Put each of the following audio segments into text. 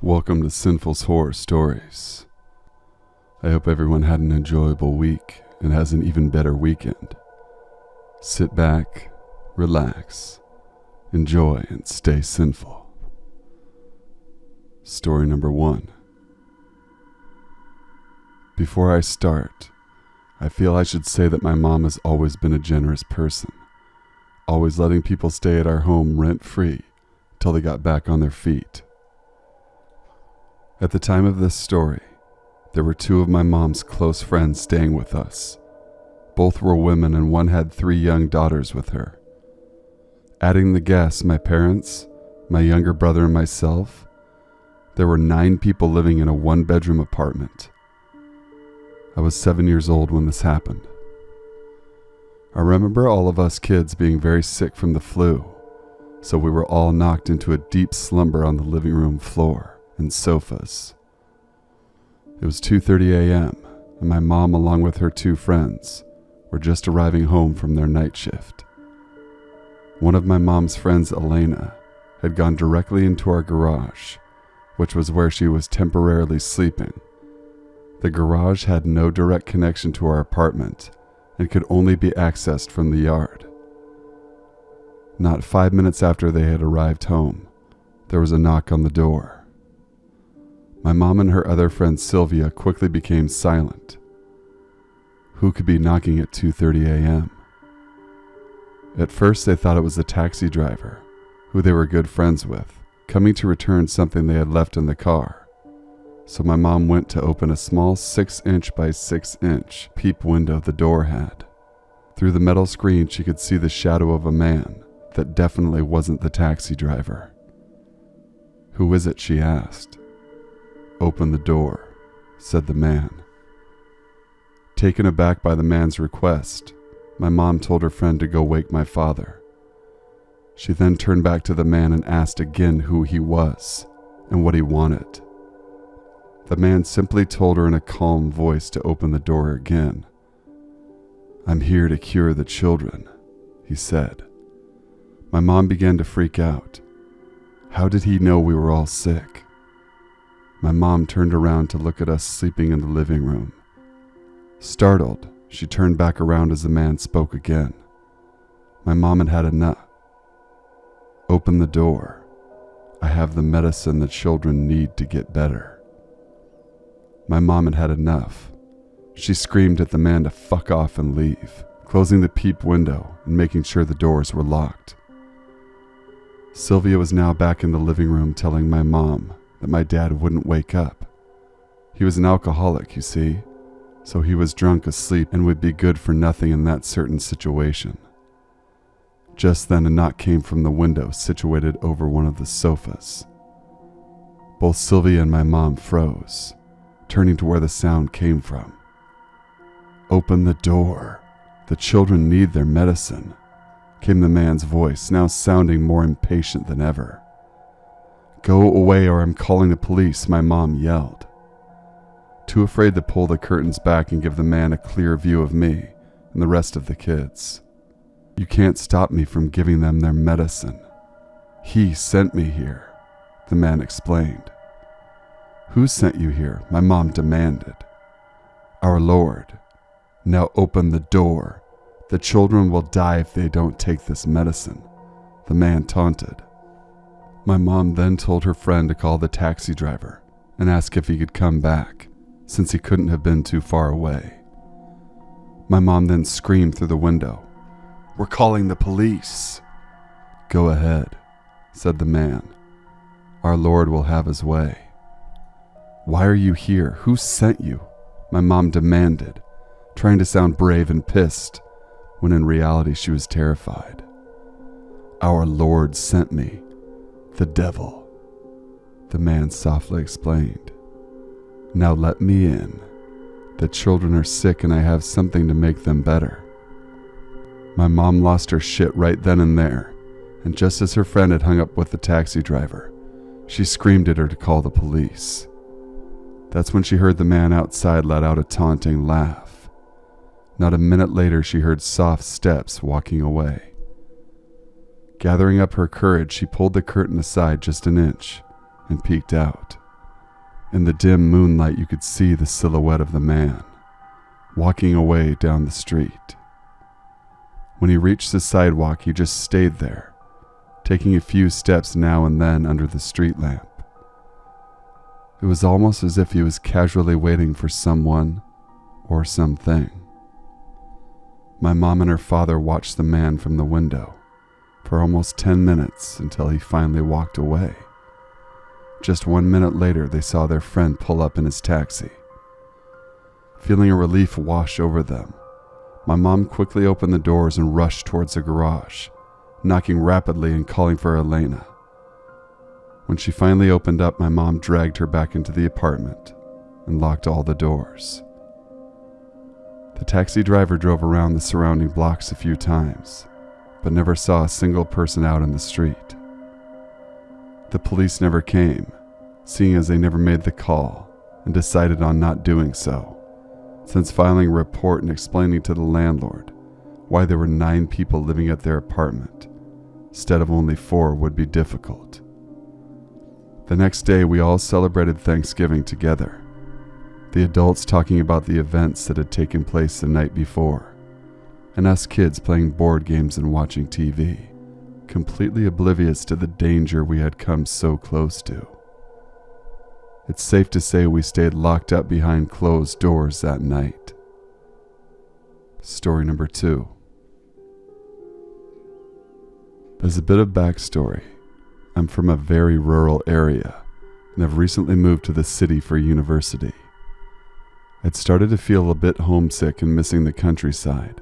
Welcome to Sinful's Horror Stories. I hope everyone had an enjoyable week and has an even better weekend. Sit back, relax, enjoy, and stay sinful. Story number 1. Before I start, I feel I should say that my mom has always been a generous person, always letting people stay at our home rent-free till they got back on their feet. At the time of this story, there were 2 of my mom's close friends staying with us. Both were women and one had 3 young daughters with her. Adding the guests, my parents, my younger brother and myself, there were 9 people living in a 1-bedroom apartment. I was 7 years old when this happened. I remember all of us kids being very sick from the flu, so we were all knocked into a deep slumber on the living room floor and sofas. It was 2:30 a.m., and my mom, along with her 2 friends, were just arriving home from their night shift. One of my mom's friends, Elena, had gone directly into our garage, which was where she was temporarily sleeping. The garage had no direct connection to our apartment and could only be accessed from the yard. Not 5 minutes after they had arrived home, there was a knock on the door. My mom and her other friend Sylvia quickly became silent. Who could be knocking at 2:30 a.m.? At first they thought it was the taxi driver, who they were good friends with, coming to return something they had left in the car. So my mom went to open a small 6-inch by 6-inch peep window the door had. Through the metal screen she could see the shadow of a man that definitely wasn't the taxi driver. "Who is it?" she asked. "Open the door," said the man. Taken aback by the man's request, my mom told her friend to go wake my father. She then turned back to the man and asked again who he was and what he wanted. The man simply told her in a calm voice to open the door again. "I'm here to cure the children," he said. My mom began to freak out. How did he know we were all sick? My mom turned around to look at us sleeping in the living room. Startled, she turned back around as the man spoke again. My mom had had enough. "Open the door. I have the medicine the children need to get better." My mom had had enough. She screamed at the man to fuck off and leave, closing the peep window and making sure the doors were locked. Sylvia was now back in the living room telling my mom that my dad wouldn't wake up. He was an alcoholic, you see, so he was drunk asleep and would be good for nothing in that certain situation. Just then a knock came from the window situated over one of the sofas. Both Sylvia and my mom froze, turning to where the sound came from. "Open the door. The children need their medicine," came the man's voice, now sounding more impatient than ever. "Go away or I'm calling the police," my mom yelled. Too afraid to pull the curtains back and give the man a clear view of me and the rest of the kids. "You can't stop me from giving them their medicine. He sent me here," the man explained. "Who sent you here?" my mom demanded. "Our Lord. Now open the door. The children will die if they don't take this medicine," the man taunted. My mom then told her friend to call the taxi driver and ask if he could come back, since he couldn't have been too far away. My mom then screamed through the window, "We're calling the police." "Go ahead," said the man. "Our Lord will have his way." "Why are you here? Who sent you?" my mom demanded, trying to sound brave and pissed, when in reality she was terrified. "Our Lord sent me. The devil," the man softly explained. "Now let me in. The children are sick and I have something to make them better." My mom lost her shit right then and there, and just as her friend had hung up with the taxi driver, she screamed at her to call the police. That's when she heard the man outside let out a taunting laugh. Not a minute later, she heard soft steps walking away. Gathering up her courage, she pulled the curtain aside just an inch and peeked out. In the dim moonlight, you could see the silhouette of the man, walking away down the street. When he reached the sidewalk, he just stayed there, taking a few steps now and then under the street lamp. It was almost as if he was casually waiting for someone or something. My mom and her father watched the man from the window for almost 10 minutes until he finally walked away. Just 1 minute later, they saw their friend pull up in his taxi. Feeling a relief wash over them, my mom quickly opened the doors and rushed towards the garage, knocking rapidly and calling for Elena. When she finally opened up, my mom dragged her back into the apartment and locked all the doors. The taxi driver drove around the surrounding blocks a few times, but never saw a single person out in the street. The police never came, seeing as they never made the call and decided on not doing so, since filing a report and explaining to the landlord why there were 9 people living at their apartment instead of only 4 would be difficult. The next day, we all celebrated Thanksgiving together, the adults talking about the events that had taken place the night before, and us kids playing board games and watching TV, completely oblivious to the danger we had come so close to. It's safe to say we stayed locked up behind closed doors that night. Story number 2. As a bit of backstory, I'm from a very rural area and have recently moved to the city for university. I'd started to feel a bit homesick and missing the countryside,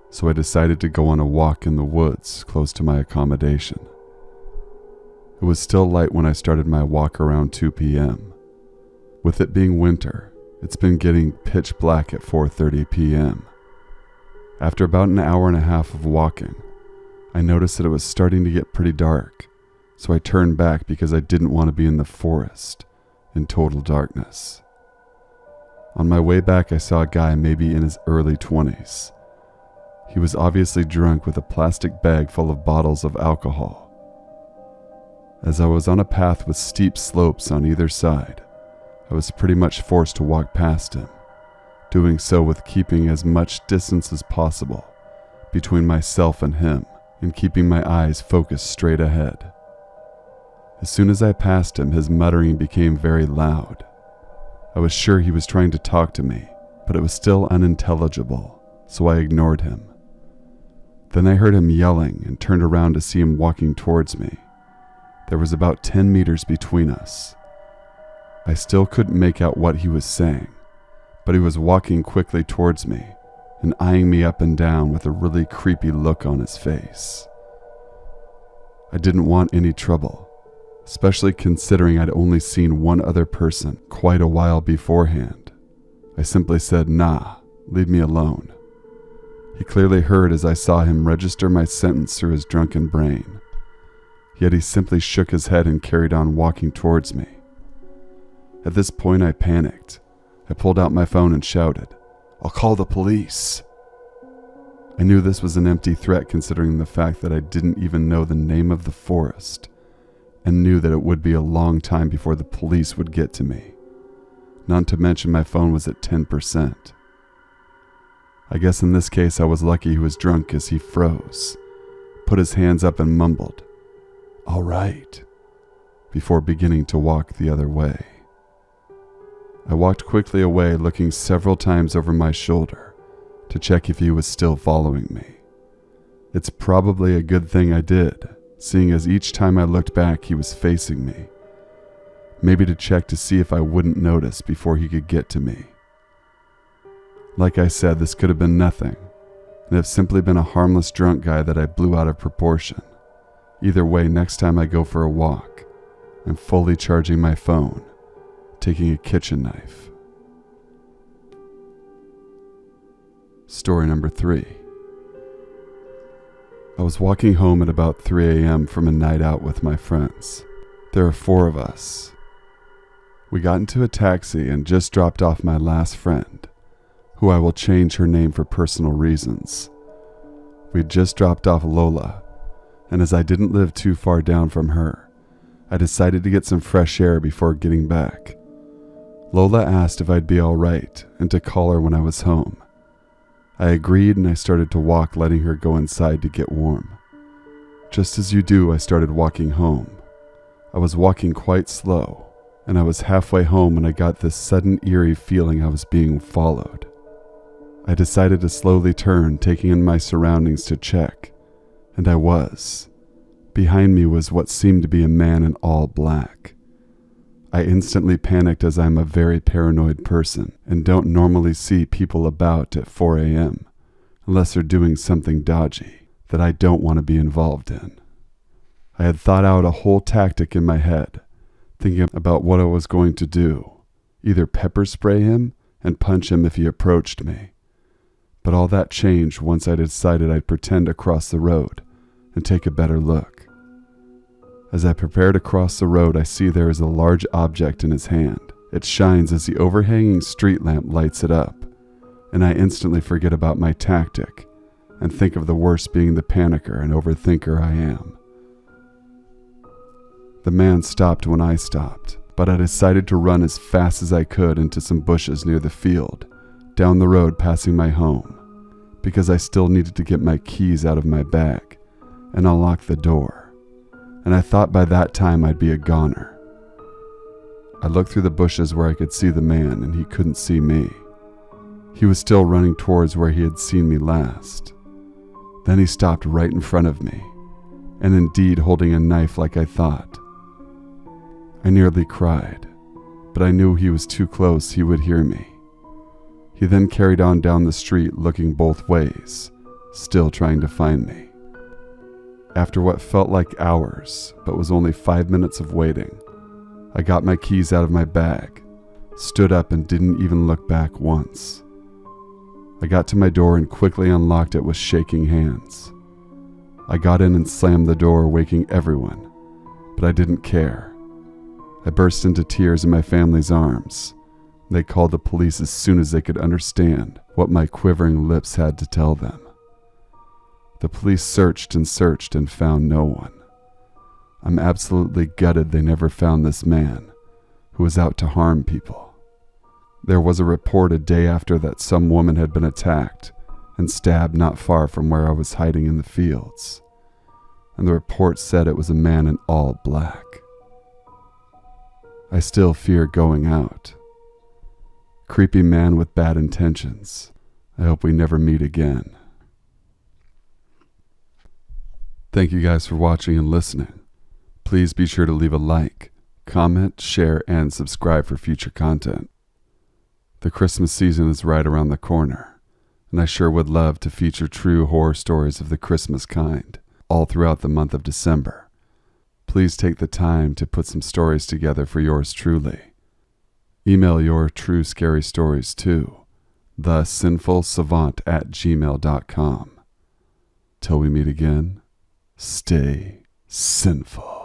so I decided to go on a walk in the woods close to my accommodation. It was still light when I started my walk around 2 p.m. With it being winter, it's been getting pitch black at 4:30 p.m. After about an hour and a half of walking, I noticed that it was starting to get pretty dark, so I turned back because I didn't want to be in the forest in total darkness. On my way back, I saw a guy maybe in his early 20s. He was obviously drunk with a plastic bag full of bottles of alcohol. As I was on a path with steep slopes on either side, I was pretty much forced to walk past him, doing so with keeping as much distance as possible between myself and him and keeping my eyes focused straight ahead. As soon as I passed him, his muttering became very loud. I was sure he was trying to talk to me, but it was still unintelligible, so I ignored him. Then I heard him yelling and turned around to see him walking towards me. There was about 10 meters between us. I still couldn't make out what he was saying, but he was walking quickly towards me and eyeing me up and down with a really creepy look on his face. I didn't want any trouble, especially considering I'd only seen one other person quite a while beforehand. I simply said, "Nah, leave me alone." He clearly heard as I saw him register my sentence through his drunken brain. Yet he simply shook his head and carried on walking towards me. At this point, I panicked. I pulled out my phone and shouted, "I'll call the police." I knew this was an empty threat considering the fact that I didn't even know the name of the forest, and knew that it would be a long time before the police would get to me. Not to mention my phone was at 10%. I guess in this case I was lucky he was drunk as he froze, put his hands up and mumbled, "All right," before beginning to walk the other way. I walked quickly away, looking several times over my shoulder to check if he was still following me. It's probably a good thing I did, seeing as each time I looked back he was facing me, maybe to check to see if I wouldn't notice before he could get to me. Like I said, this could have been nothing, and have simply been a harmless drunk guy that I blew out of proportion. Either way, next time I go for a walk, I'm fully charging my phone, taking a kitchen knife. Story number 3. I was walking home at about 3 a.m. from a night out with my friends. There are 4 of us. We got into a taxi and just dropped off my last friend, who I will change her name for personal reasons. We had just dropped off Lola, and as I didn't live too far down from her, I decided to get some fresh air before getting back. Lola asked if I'd be all right and to call her when I was home. I agreed and I started to walk, letting her go inside to get warm. Just as you do, I started walking home. I was walking quite slow, and I was halfway home when I got this sudden eerie feeling I was being followed. I decided to slowly turn, taking in my surroundings to check, and I was. Behind me was what seemed to be a man in all black. I instantly panicked, as I'm a very paranoid person and don't normally see people about at 4 a.m. unless they're doing something dodgy that I don't want to be involved in. I had thought out a whole tactic in my head, thinking about what I was going to do, either pepper spray him and punch him if he approached me. But all that changed once I decided I'd pretend to cross the road and take a better look. As I prepare to cross the road, I see there is a large object in his hand. It shines as the overhanging street lamp lights it up, and I instantly forget about my tactic and think of the worst being the panicker and overthinker I am. The man stopped when I stopped, but I decided to run as fast as I could into some bushes near the field, down the road passing my home, because I still needed to get my keys out of my bag and unlock the door. And I thought by that time I'd be a goner. I looked through the bushes where I could see the man, and he couldn't see me. He was still running towards where he had seen me last. Then he stopped right in front of me, and indeed holding a knife like I thought. I nearly cried, but I knew he was too close, he would hear me. He then carried on down the street, looking both ways, still trying to find me. After what felt like hours, but was only 5 minutes of waiting, I got my keys out of my bag, stood up and didn't even look back once. I got to my door and quickly unlocked it with shaking hands. I got in and slammed the door, waking everyone, but I didn't care. I burst into tears in my family's arms. They called the police as soon as they could understand what my quivering lips had to tell them. The police searched and found no one. I'm absolutely gutted they never found this man, who was out to harm people. There was a report a day after that some woman had been attacked and stabbed not far from where I was hiding in the fields, and the report said it was a man in all black. I still fear going out. Creepy man with bad intentions. I hope we never meet again. Thank you guys for watching and listening. Please be sure to leave a like, comment, share, and subscribe for future content. The Christmas season is right around the corner, and I sure would love to feature true horror stories of the Christmas kind all throughout the month of December. Please take the time to put some stories together for yours truly. Email your true scary stories to thesinfulsavant@gmail.com. Till we meet again, stay sinful.